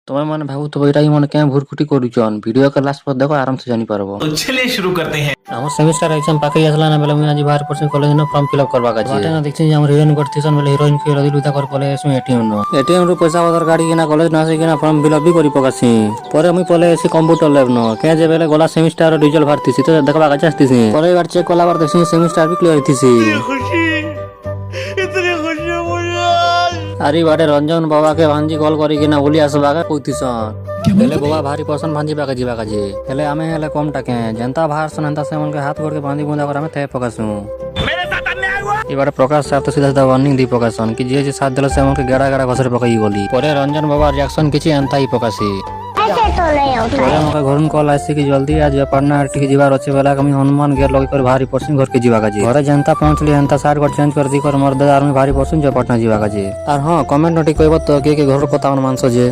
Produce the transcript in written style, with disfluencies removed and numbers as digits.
तुम्हें मन भावु तो एटा ही मन क्या भुरकुटी करूचन वीडियो के लास्ट पर देखो आराम से जानी पारबो। तो चलिए शुरू करते हैं। हमर सेमेस्टर एग्जाम पाके आसला ना बेले मुई आज बाहर परसे कॉलेज न फॉर्म फिल अप करबा का बाटे ना देखछि जे हमर हीरोइन करथिसन बेले हीरोइन के रदी लुता कर पले एसु एटीएम रो पैसा वदर गाड़ी के ना कॉलेज ना से के ना फॉर्म फिल अप भी करी पकासी परे मुई पले एसी कंप्यूटर लैब न के जे बेले गला सेमेस्टर रिजल्ट भारतीसी तो देखबा का चाहतीसी परे बार चेक कोला बार देखछि सेमेस्टर भी क्लियर थिसी। अरे बाटे रंजन बाबा के भांजी कॉल करी के ना बोली आसबा का कोथिसन हेले बाबा भारी पसंद भांजी बाका जीवा का जे हेले आमे हेले कम टाके जनता बाहर सनंता से मन के हाथ गोड़ के भांजी गुंदा कर हमें थे पकासु मेरे साथ अन्याय हुआ ई बाटे प्रकाश साहब तो सीधा सीधा वार्निंग दी पकासन कि जे साथ देले से मन के गेड़ा गेड़ा घसरे पकाई गोली परे रंजन बाबा रिएक्शन किछि एंता ही पकासी ऐसे तो नहीं होता है। मका घरन कॉल आसी कि जल्दी आज पटना आरटी के जीवार अछि बेला कमी हनुमान गेर लगे कर भारी परसिन घर के जीवा का जी घरे जनता पहुंचली एंता सार कर चेंज कर दी कर मर्द आर्मी भारी परसिन जे पटना जीवा का जी आर हां कमेंट नटी कहबो तो के घर पता मन मानसो जे।